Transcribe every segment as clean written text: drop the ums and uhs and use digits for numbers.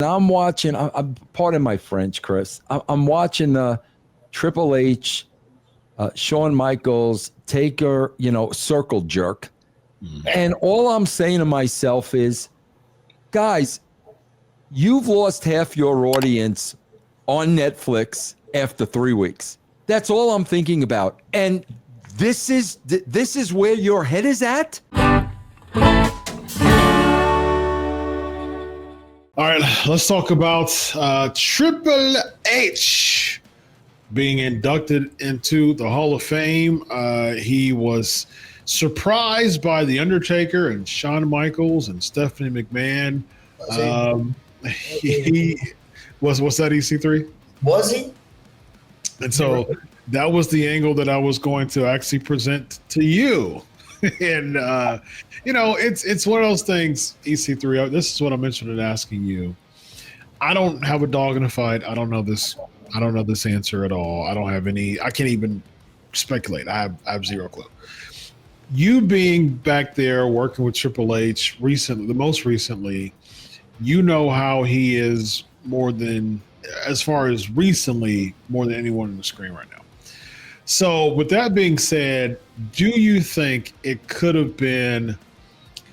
I'm watching, I'm pardon my French, Chris. I'm watching the Triple H, Shawn Michaels, Taker, circle jerk. And all I'm saying to myself is, guys, you've lost half your audience on Netflix after 3 weeks. That's all I'm thinking about. And this is where your head is at? All right, let's talk about Triple H being inducted into the Hall of Fame. He was surprised by The Undertaker and Shawn Michaels and Stephanie McMahon. He was that EC3? Was he? And so that was the angle that I was going to actually present to you. And it's one of those things, EC3. This is what I'm interested in asking you. I don't have a dog in the fight. I don't know this answer at all. I don't have any. I can't even speculate. I have zero clue. You being back there working with Triple H most recently, you know how he is more than anyone on the screen right now. So with that being said, do you think it could have been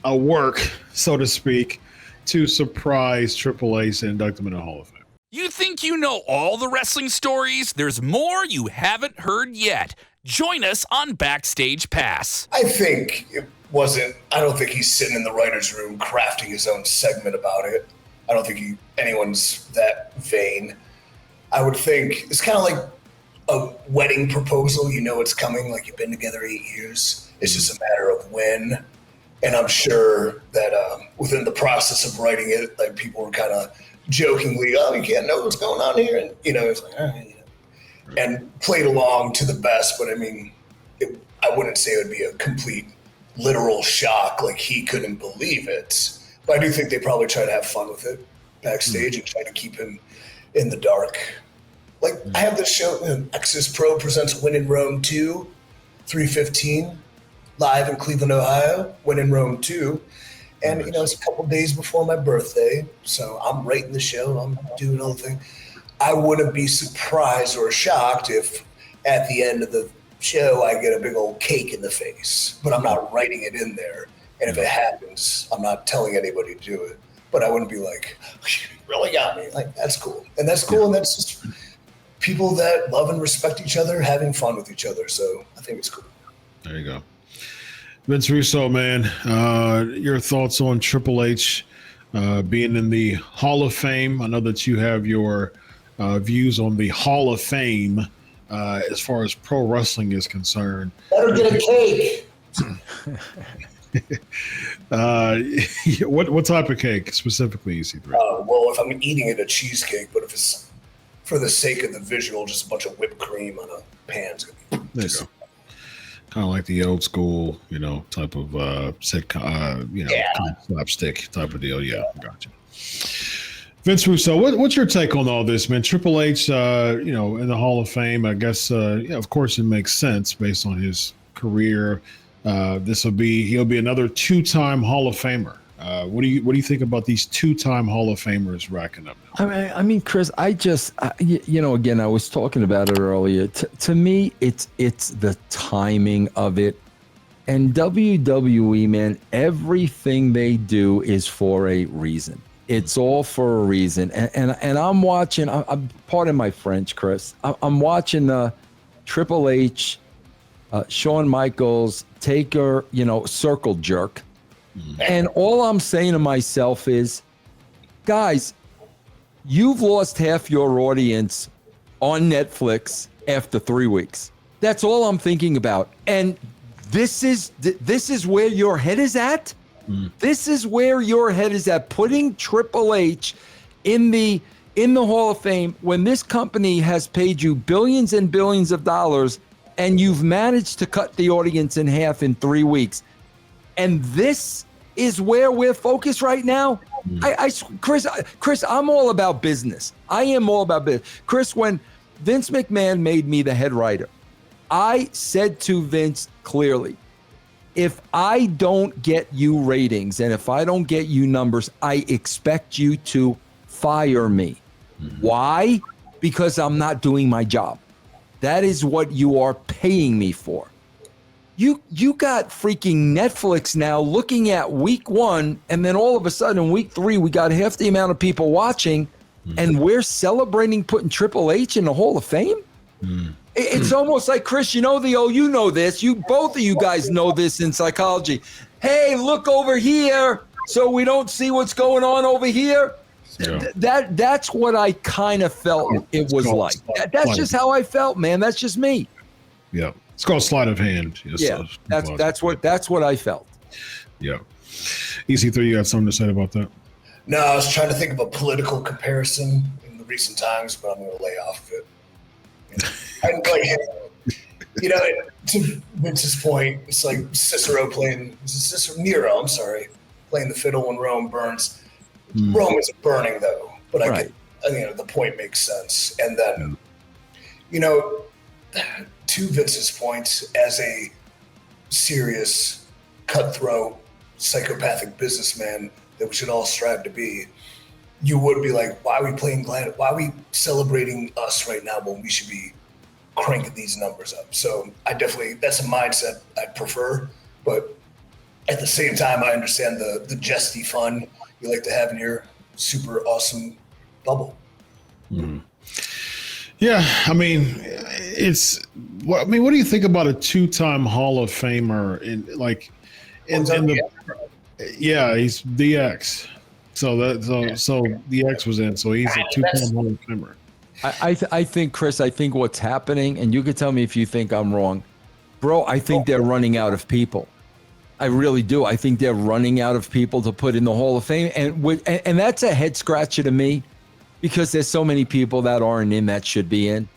a work, so to speak, to surprise Triple H and induct him in the Hall of Fame? You think you know all the wrestling stories? There's more you haven't heard yet. Join us on Backstage Pass. I don't think he's sitting in the writer's room crafting his own segment about it. I don't think anyone's that vain. I would think it's kind of like a wedding proposal. You know it's coming, like you've been together 8 years. It's just a matter of when. And I'm sure that within the process of writing it, like people were kind of jokingly, "Oh, you can't know what's going on here," and it's like, all right, and played along to the best. But I mean, I wouldn't say it would be a complete literal shock, like he couldn't believe it. But I do think they probably try to have fun with it backstage and try to keep him in the dark. Like I have this show, Exodus Pro presents Win in Rome 2, 3/15, live in Cleveland, Ohio. Win in Rome 2. And, it's a couple days before my birthday. So I'm writing the show. I'm doing all the thing. I wouldn't be surprised or shocked if at the end of the show, I get a big old cake in the face, but I'm not writing it in there. And if it happens, I'm not telling anybody to do it. But I wouldn't be like, "You really got me." Like, that's cool. And that's cool. And that's just people that love and respect each other, having fun with each other. So I think it's cool. There you go. Vince Russo, man, your thoughts on Triple H being in the Hall of Fame? I know that you have your views on the Hall of Fame as far as pro wrestling is concerned. Better get a cake. What type of cake specifically, EC3? Well, if I'm eating it, a cheesecake, but if it's for the sake of the visual, just a bunch of whipped cream on a pan. There you go. Kind of like the old school, type of slapstick type of deal. Yeah, gotcha. Vince Russo, what's your take on all this, man? Triple H, in the Hall of Fame, I guess, of course it makes sense based on his career. He'll be another two-time Hall of Famer. What do you think about these two-time Hall of Famers racking up? I mean, Chris, again, I was talking about it earlier. To me, it's the timing of it. And WWE, man, everything they do is for a reason. It's all for a reason. And I'm watching, pardon my French, Chris. I'm watching the Triple H, Shawn Michaels, Taker, circle jerk. And all I'm saying to myself is, guys, you've lost half your audience on Netflix after 3 weeks. That's all I'm thinking about. And this is where your head is at. This is where your head is at, putting Triple H in the Hall of Fame when this company has paid you billions and billions of dollars and you've managed to cut the audience in half in 3 weeks. And this is where we're focused right now. Chris, I'm all about business. I am all about business. Chris, when Vince McMahon made me the head writer, I said to Vince clearly, if I don't get you ratings and if I don't get you numbers, I expect you to fire me. Why? Because I'm not doing my job. That is what you are paying me for. You got freaking Netflix now looking at week 1, and then all of a sudden week 3, we got half the amount of people watching, and we're celebrating putting Triple H in the Hall of Fame? It's almost like, Chris, you know this. Both of you guys know this in psychology. Hey, look over here so we don't see what's going on over here. Yeah. That's what I kind of felt it was like. That's just how I felt, man. That's just me. Yeah. It's called sleight of hand. Yeah, that's what I felt. Yeah. EC3, you got something to say about that? No, I was trying to think of a political comparison in the recent times, but I'm going to lay off of it. To Vince's point, it's like Nero, I'm sorry, playing the fiddle when Rome burns. Rome isn't burning, though, but the point makes sense. And then, to Vince's point, as a serious, cutthroat, psychopathic businessman that we should all strive to be, you would be like, why are we playing Glad? Why are we celebrating us right now when we should be cranking these numbers up? So that's a mindset I prefer, but at the same time, I understand the jesty fun you like to have in your super awesome bubble. Mm-hmm. Yeah, I mean, what do you think about a 2-time Hall of Famer he's DX. So DX was in, so he's a 2-time Hall of Famer. I think, Chris, what's happening, and you can tell me if you think I'm wrong, bro, I think they're running out of people. I really do. I think they're running out of people to put in the Hall of Fame, and that's a head scratcher to me, because there's so many people that aren't in that should be in.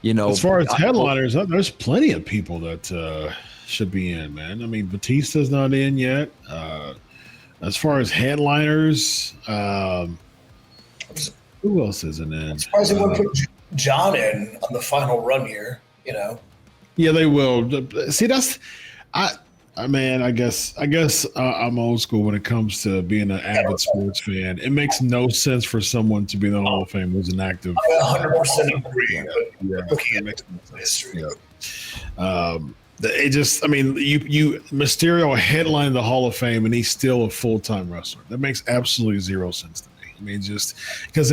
As far as headliners, there's plenty of people that should be in, man. I mean, Batista's not in yet. As far as headliners, who else isn't in? I'm surprised they won't put John in on the final run here. Yeah, they will. See, I guess I'm old school when it comes to being an avid sports fan. It makes no sense for someone to be in the Hall of Fame who's an active. I 100% agree. Looking at history. Mysterio headlined the Hall of Fame and he's still a full-time wrestler. That makes absolutely zero sense to me. I mean, just because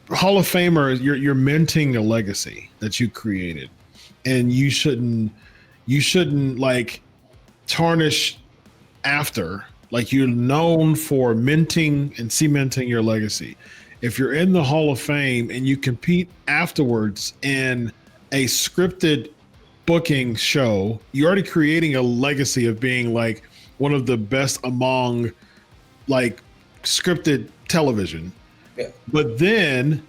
Hall of Famer, you're minting a legacy that you created, and you shouldn't like tarnish after. Like, you're known for minting and cementing your legacy. If you're in the Hall of Fame and you compete afterwards in a scripted booking show, you're already creating a legacy of being like one of the best among like scripted television. Yeah. But then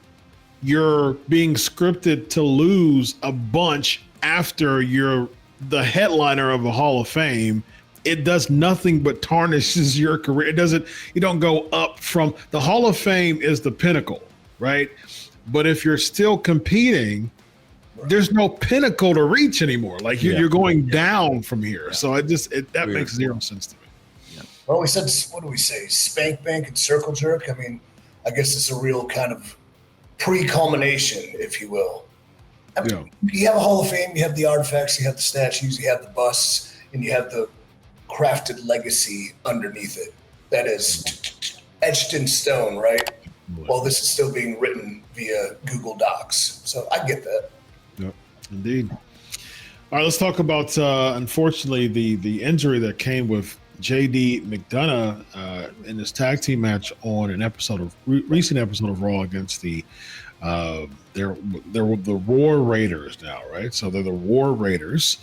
you're being scripted to lose a bunch after you're the headliner of a Hall of Fame. It does nothing but tarnishes your career. You don't go up from the Hall of Fame is the pinnacle, right? But if you're still competing, there's no pinnacle to reach anymore. Like you're going down from here. Yeah. So that makes zero sense to me. Yeah. Well, we said, what do we say? Spank bank and circle jerk. I mean, I guess it's a real kind of pre-culmination, if you will. I mean, you have a Hall of Fame, you have the artifacts, you have the statues, you have the busts, and you have the crafted legacy underneath it. That is etched in stone, right? While this is still being written via Google Docs. So I get that. Yep, indeed. All right, let's talk about, unfortunately, the injury that came with J.D. McDonough in his tag team match on an recent episode of Raw against they're the War Raiders now, right? So they're the War Raiders.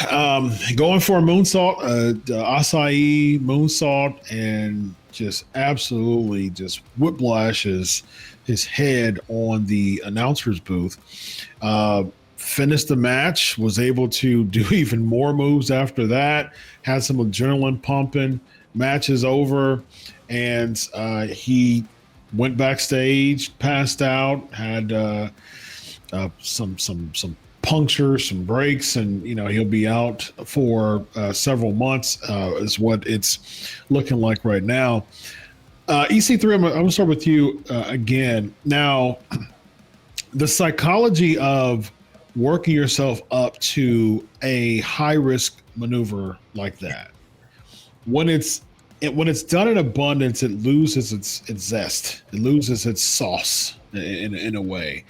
Going for a moonsault, acai moonsault, and just absolutely just whiplashes his head on the announcer's booth. Finished the match, was able to do even more moves after that, had some adrenaline pumping. Match is over, and he went backstage, passed out, had some punctures, some breaks, and he'll be out for several months, is what it's looking like right now. EC3, I'm going to start with you again. Now, the psychology of working yourself up to a high risk maneuver like that, when it's done in abundance, it loses its zest. It loses its sauce in a way.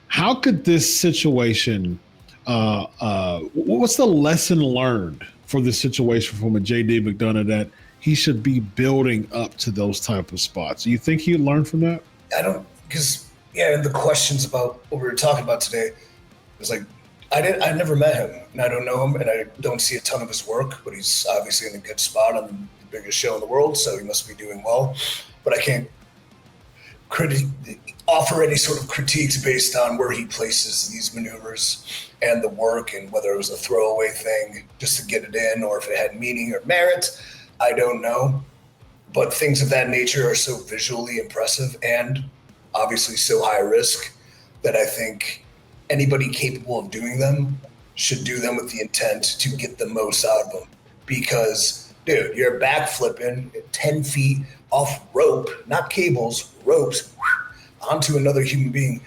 How could this situation? What's the lesson learned for this situation from a JD McDonough that he should be building up to those type of spots? Do you think he learned from that? I don't, because the questions about what we were talking about today was like, I never met him, and I don't know him, and I don't see a ton of his work, but he's obviously in a good spot on the biggest show in the world, so he must be doing well. But I can't offer any sort of critiques based on where he places these maneuvers and the work, and whether it was a throwaway thing just to get it in, or if it had meaning or merit. I don't know. But things of that nature are so visually impressive and obviously so high risk that I think anybody capable of doing them should do them with the intent to get the most out of them. Because, dude, you're back flipping 10 feet off rope, not cables, ropes, onto another human being.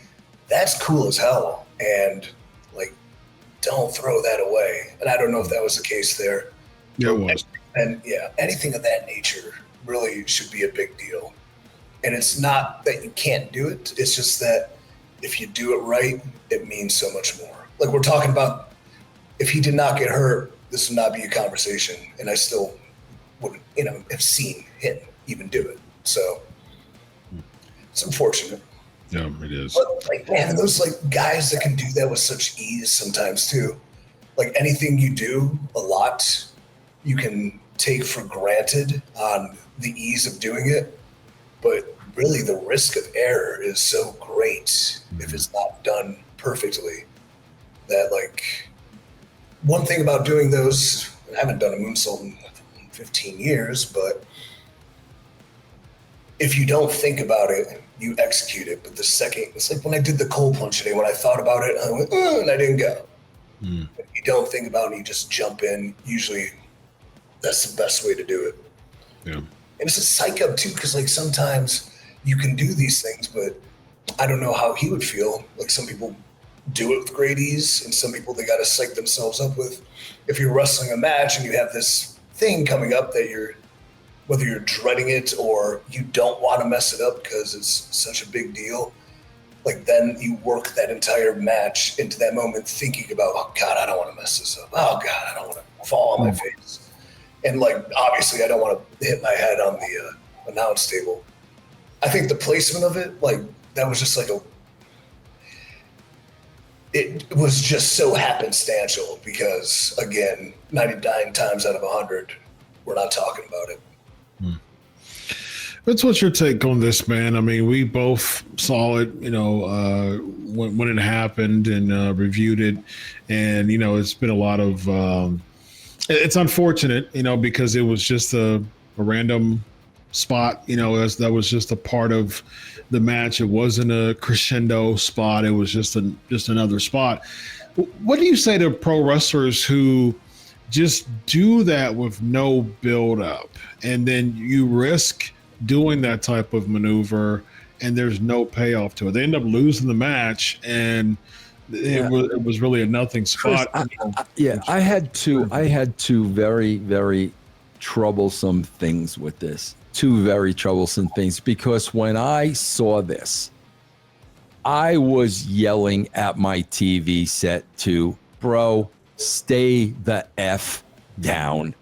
That's cool as hell. And, like, don't throw that away. And I don't know if that was the case there. Yeah, it was. And, anything of that nature really should be a big deal. And it's not that you can't do it. It's just that if you do it right, it means so much more. Like we're talking about, if he did not get hurt, this would not be a conversation. And I still wouldn't, have seen him even do it. So it's unfortunate. Yeah, it is. But like, man, those like guys that can do that with such ease sometimes too. Like anything you do a lot, you can take for granted on the ease of doing it. But really the risk of error is so great if it's not done perfectly that, like, one thing about doing those, I haven't done a moonsault in 15 years, but if you don't think about it, you execute it. But the second, it's like when I did the cold plunge today, when I thought about it, I went, and I didn't go. If you don't think about it, you just jump in. Usually that's the best way to do it. Yeah. And it's a psych up too, because like sometimes you can do these things, but I don't know how he would feel. Like some people do it with great ease, and some people they got to psych themselves up with. If you're wrestling a match and you have this thing coming up that whether you're dreading it or you don't want to mess it up because it's such a big deal, like then you work that entire match into that moment thinking about, oh God, I don't want to mess this up. Oh God, I don't want to fall on my face. And like, obviously I don't want to hit my head on the announce table. I think the placement of it, like that was just like it was just so happenstantial because again, 99 times out of 100, we're not talking about it. What's your take on this, man? I mean, we both saw it, when it happened and reviewed it. And, it's been a lot of, it's unfortunate, because it was just a random spot, that was just a part of the match. It wasn't a crescendo spot. It was just another spot. What do you say to pro wrestlers who just do that with no build up and then you risk doing that type of maneuver and there's no payoff to it? They end up losing the match and it was really a nothing spot. Chris, I had two very, very troublesome things with this. Two very troublesome things, because when I saw this, I was yelling at my TV set to, bro, stay the F down.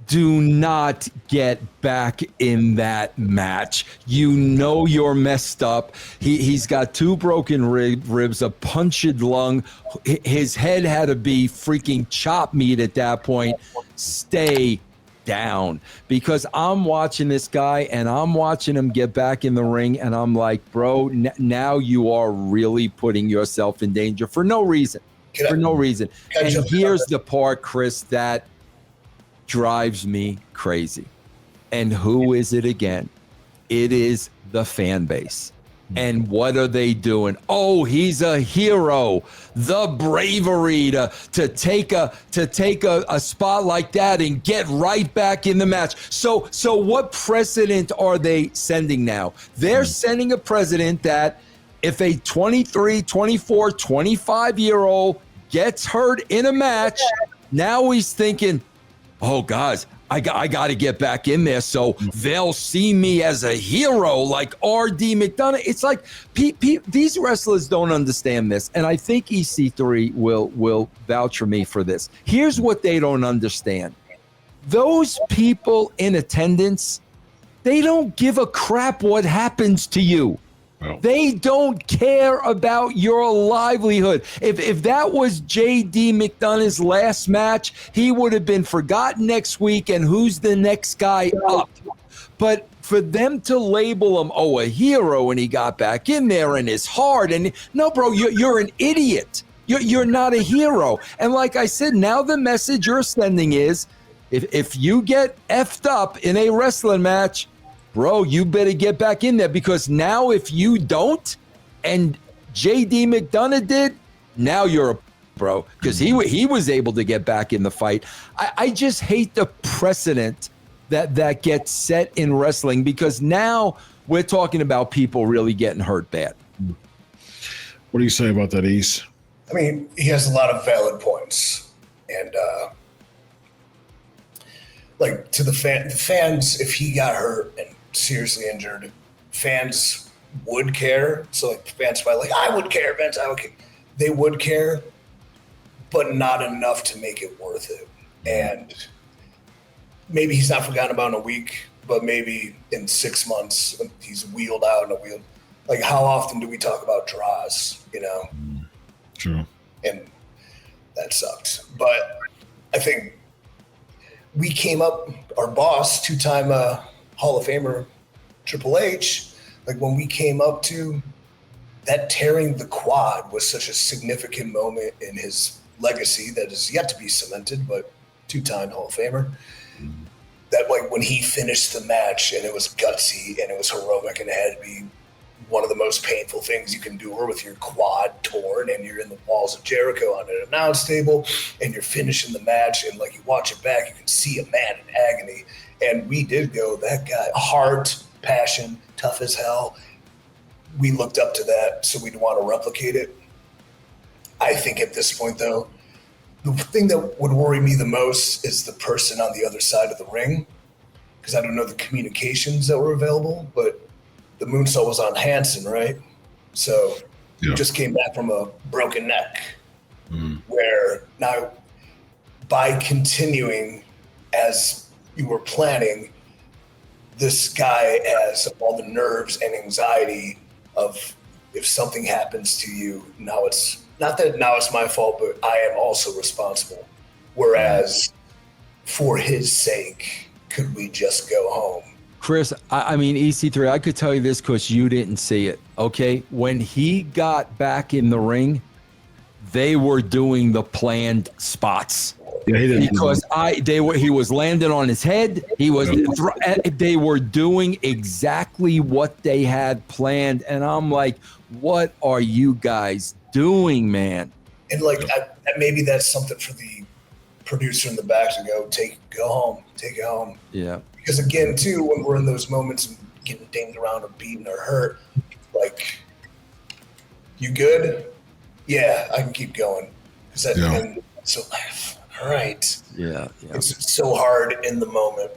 Do not get back in that match. You know you're messed up. He's got two broken ribs, a punctured lung. His head had to be freaking chop meat at that point. Stay down. Because I'm watching this guy and I'm watching him get back in the ring and I'm like, bro, now you are really putting yourself in danger for no reason. No reason. And here's the part, Chris, that drives me crazy. And who is it again? It is the fan base. And what are they doing? Oh, he's a hero. The bravery to take a spot like that and get right back in the match. So what precedent are they sending now? They're sending a precedent that if a 23, 24, 25-year-old gets hurt in a match, now he's thinking, oh, guys, I got to get back in there so they'll see me as a hero like R.D. McDonough. It's like these wrestlers don't understand this, and I think EC3 will vouch for me for this. Here's what they don't understand. Those people in attendance, they don't give a crap what happens to you. Well, they don't care about your livelihood. If that was J.D. McDonough's last match, he would have been forgotten next week, and who's the next guy up? But for them to label him, oh, a hero, and he got back in there and is hard. And no, bro, you're an idiot. You're not a hero. And like I said, now the message you're sending is, if you get effed up in a wrestling match, bro, you better get back in there, because now if you don't, and J.D. McDonough did, now you're a bro, because he was able to get back in the fight. I just hate the precedent that gets set in wrestling, because now we're talking about people really getting hurt bad. What do you say about that, East? I mean, he has a lot of valid points. And like, to the fans, if he got hurt and seriously injured, fans would care. So like, fans probably like, I would care, Vince, I would care. They would care, but not enough to make it worth it. And maybe he's not forgotten about in a week, but maybe in 6 months when he's wheeled out in a wheel. Like, how often do we talk about draws, you know? True. And that sucked. But I think we came up, our boss, two-time Hall of Famer, Triple H, like, when we came up to that, tearing the quad was such a significant moment in his legacy that is yet to be cemented, but two-time Hall of Famer. That, like, when he finished the match and it was gutsy and it was heroic and it had to be one of the most painful things you can do, or with your quad torn and you're in the walls of Jericho on an announce table and you're finishing the match, and like, you watch it back, you can see a man in agony. And we did go, that guy, heart, passion, tough as hell. We looked up to that, so we'd want to replicate it. I think at this point, though, the thing that would worry me the most is the person on the other side of the ring, because I don't know the communications that were available, but the moonsault was on Hansen, right? So you just came back from a broken neck, where now, by continuing as you were planning, this guy has all the nerves and anxiety of, if something happens to you, now it's not that now it's my fault, but I am also responsible. Whereas for his sake, could we just go home? Chris, I mean, EC3, I could tell you this because you didn't see it, okay? When he got back in the ring, they were doing the planned spots. Yeah, he didn't. Because he was landing on his head. He was. They were doing exactly what they had planned, and I'm like, "What are you guys doing, man?" And like, maybe that's something for the producer in the back to go home, take it home. Yeah. Because again, too, when we're in those moments and getting dinged around or beaten or hurt, like, you good? Yeah, I can keep going. Because so, all right. Yeah. It's so hard in the moment.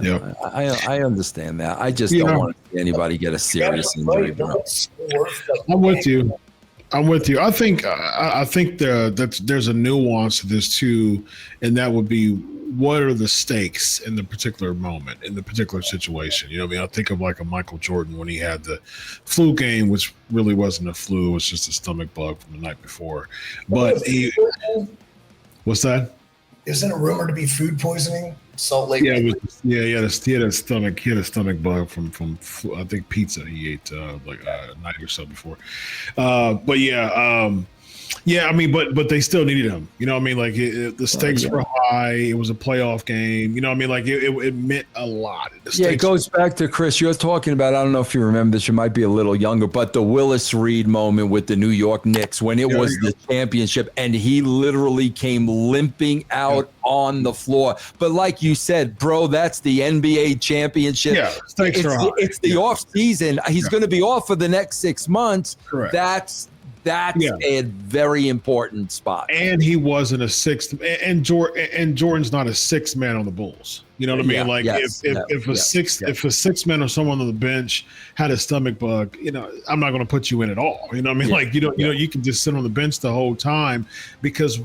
Yeah. I understand that. I just don't want to see anybody get a serious injury, bro. I'm with you. I think that there's a nuance to this too, and that would be, what are the stakes in the particular moment, in the particular situation? You know what I mean? I think of like a Michael Jordan when he had the flu game, which really wasn't a flu, it was just a stomach bug from the night before. But what's that? Isn't it rumored to be food poisoning? Salt Lake. He had a stomach bug from I think pizza he ate like a night or so before. But yeah, Yeah, I mean, but they still needed him. You know what I mean? Like the stakes were high. It was a playoff game. You know what I mean? Like it meant a lot. It goes back to Chris. You're talking about, I don't know if you remember this, you might be a little younger, but the Willis Reed moment with the New York Knicks when it was the championship and he literally came limping out on the floor. But like you said, bro, that's the NBA championship. Yeah, stakes are high. It's the off season. He's going to be off for the next 6 months. Correct. That's a very important spot. And he wasn't a sixth, and Jordan's not a sixth man on the Bulls. You know what I mean? Like if a sixth man or someone on the bench had a stomach bug, you know, I'm not going to put you in at all. You know what I mean? Like you can just sit on the bench the whole time because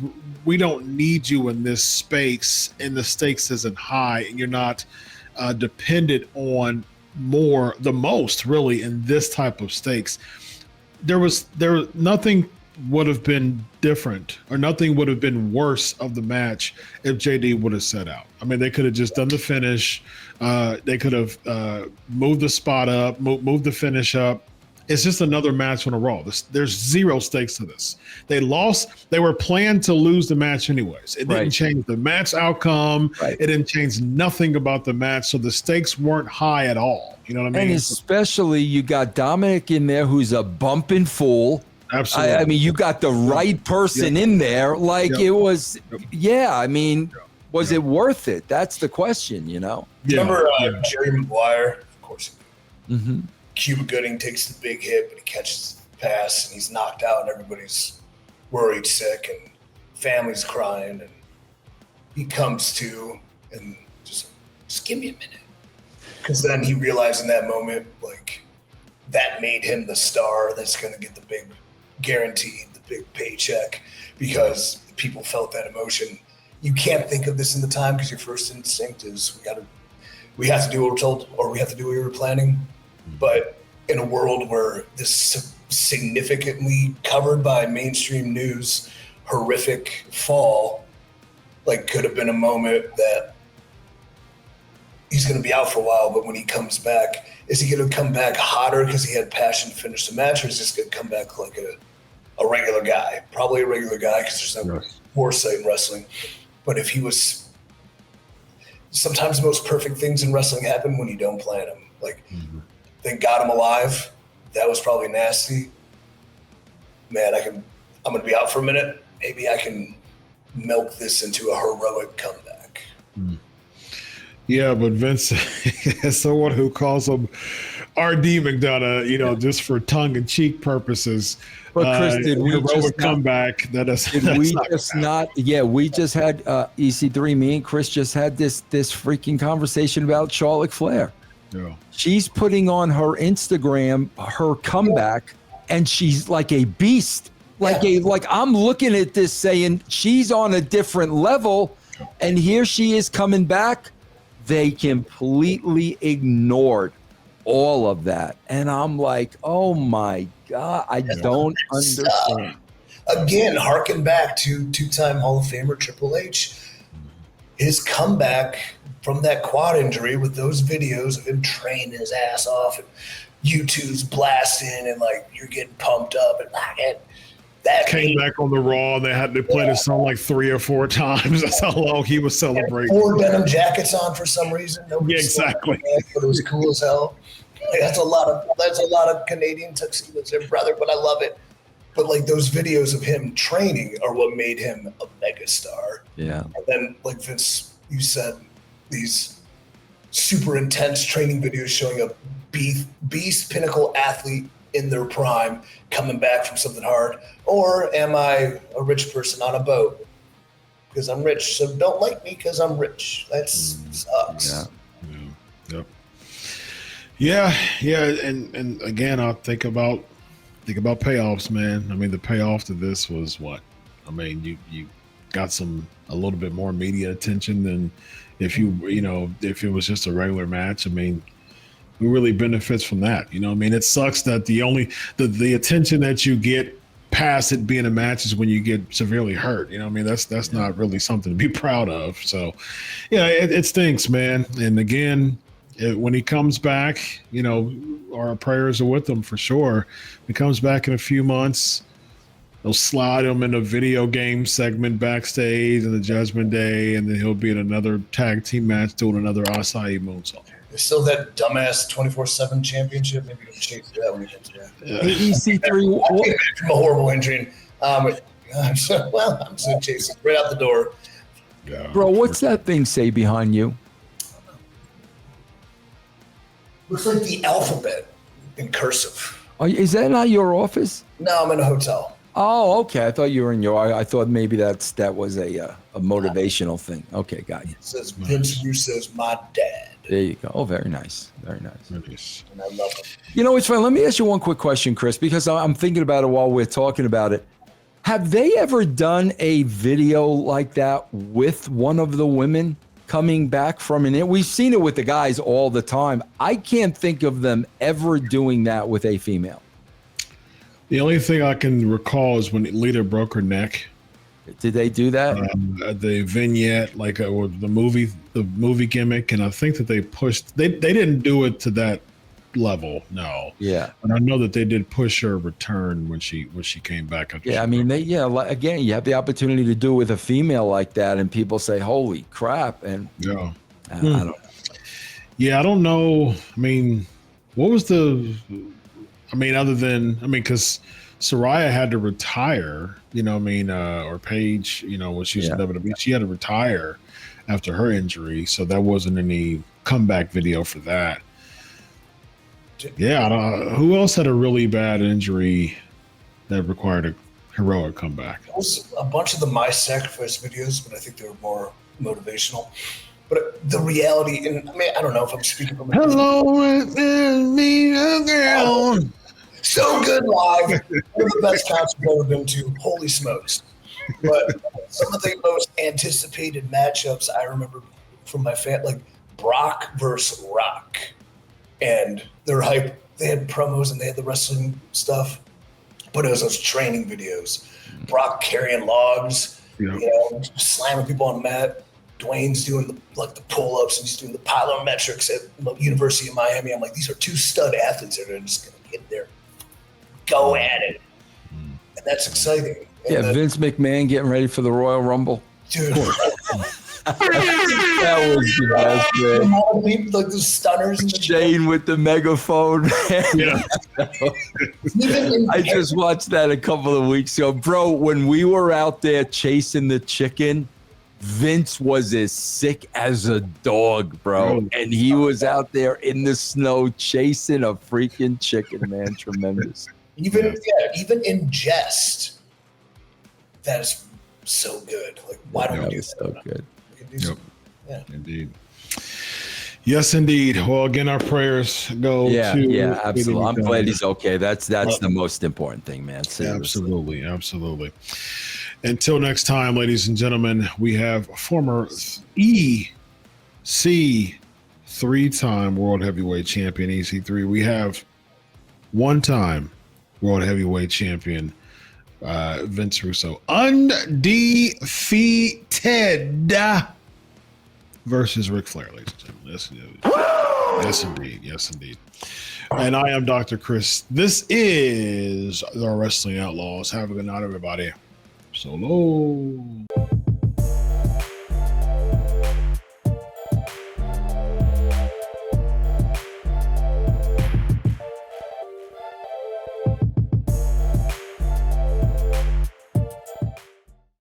we don't need you in this space, and the stakes isn't high, and you're not dependent on the most really in this type of stakes. There nothing would have been different, or nothing would have been worse of the match if JD would have set out. I mean, they could have just done the finish. They could have moved the spot up, moved the finish up. It's just another match on a Raw. There's zero stakes to this. They lost. They were planned to lose the match anyways. It didn't change the match outcome. It didn't change nothing about the match. So the stakes weren't high at all. You know what I mean? And especially you got Dominic in there who's a bumping fool. Absolutely. I mean, you got the right person in there. Like it was, I mean, was it worth it? That's the question, you know? Remember Jerry Maguire? Of course. Mm-hmm. Cuba Gooding takes the big hit, but he catches the pass and he's knocked out and everybody's worried, sick, and family's crying. And he comes to and just give me a minute. Because then he realized in that moment, like, that made him the star that's going to get the big guaranteed, the big paycheck, because people felt that emotion. You can't think of this in the time because your first instinct is we have to do what we're told, or we have to do what we were planning. But in a world where this significantly covered by mainstream news, horrific fall, like, could have been a moment that he's going to be out for a while, but when he comes back, is he going to come back hotter because he had passion to finish the match, or is he just going to come back like a regular guy? Probably a regular guy because there's no foresight in wrestling. But if he was, sometimes the most perfect things in wrestling happen when you don't plan them. Like, they got him alive. That was probably nasty. Man, I'm going to be out for a minute. Maybe I can milk this into a heroic comeback. Yeah, but Vince, as someone who calls him RD McDonough, just for tongue-in-cheek purposes, but Chris, did we just comeback? We just had EC3. Me and Chris just had this freaking conversation about Charlotte Flair. Yeah. She's putting on her Instagram her comeback, and she's like a beast. Like I'm looking at this saying she's on a different level, and here she is coming back. They completely ignored all of that. And I'm like, oh my God, I don't understand. Again, harken back to two-time Hall of Famer Triple H. His comeback from that quad injury with those videos of him training his ass off and YouTube's blasting and like you're getting pumped up and like that came back on the Raw. They played his song like 3 or 4 times. That's how long he was celebrating. 4 denim jackets on for some reason. Exactly. But it was cool as hell. Like, that's a lot of Canadian tuxedos there, brother. But I love it. But like those videos of him training are what made him a megastar. Yeah. And then, like Vince, you said, these super intense training videos showing a beast pinnacle athlete in their prime coming back from something hard. Or am I a rich person on a boat because I'm rich, so don't like me because I'm rich? That sucks. Yeah. And again, I'll think about payoffs, man. I mean, the payoff to this was what? I mean, you got a little bit more media attention than if if it was just a regular match. I mean, who really benefits from that? I mean, it sucks that the attention that you get past it being a match is when you get severely hurt. I mean, that's not really something to be proud of. So, yeah, it stinks, man. And again, when he comes back, our prayers are with him for sure. He comes back in a few months. they'll slide him in a video game segment backstage in the Judgment Day, and then he'll be in another tag team match doing another Acai moonsault. There's still that dumbass 24/7 championship. Maybe you can chase that when you get to that. EC3. From a horrible injury. I'm just gonna chase it right out the door. Yeah. Bro, what's that thing say behind you? Looks like the alphabet in cursive. Is that not your office? No, I'm in a hotel. Oh, okay. I thought you were in your. I thought maybe that was a motivational thing. Okay, got you. It says Vince Russo's my dad. There you go. Oh, very nice. Very nice. Nice. And I love him. You know, it's fun. Let me ask you one quick question, Chris, because I'm thinking about it while we're talking about it. Have they ever done a video like that with one of the women coming back from an? We've seen it with the guys all the time. I can't think of them ever doing that with a female. The only thing I can recall is when Lita broke her neck. Did they do that? The vignette, like or the movie gimmick, and I think that they pushed. They didn't do it to that level, no. Yeah. And I know that they did push her return when she came back. Yeah, I mean, again, you have the opportunity to do it with a female like that, and people say, "Holy crap!" And yeah, I don't know. Yeah, I don't know. I mean, what was the? I mean, other than because Saraya had to retire, or Paige, when she was in WWE, she had to retire after her injury, so there wasn't any comeback video for that. Yeah, I don't, who else had a really bad injury that required a heroic comeback? There was a bunch of the My Sacrifice videos, but I think they were more motivational. But the reality, and I mean, I don't know if I'm speaking from Hello, it's me, a girl. So good live. One of the best concerts I've ever been to. Holy smokes. But some of the most anticipated matchups I remember from my like Brock versus Rock. And they're hype. They had promos and they had the wrestling stuff, but it was those training videos. Brock carrying logs, slamming people on the mat. Dwayne's doing the pull-ups and he's doing the plyometrics at University of Miami. I'm like, these are two stud athletes that are just gonna get there, go at it, and that's exciting. And Vince McMahon getting ready for the Royal Rumble. Dude. That was the best, man. Like the stunners and Shane with the megaphone. Yeah. I just watched that a couple of weeks ago. Bro, when we were out there chasing the chicken, Vince was as sick as a dog, bro. And he was out there in the snow chasing a freaking chicken, man. Tremendous. Even in jest, that is so good. Like, why don't we do that? So good. Yeah. Indeed. Yes, indeed. Well, again, our prayers go to. Yeah, absolutely. I'm glad he's okay. That's the most important thing, man. Seriously. Absolutely. Until next time, ladies and gentlemen, we have former EC three-time World Heavyweight Champion EC3. We have one-time World Heavyweight Champion Vince Russo, undefeated versus Ric Flair, ladies and gentlemen. Yes, indeed. And I am Dr. Chris. This is the Wrestling Outlaws. Have a good night, everybody. So long.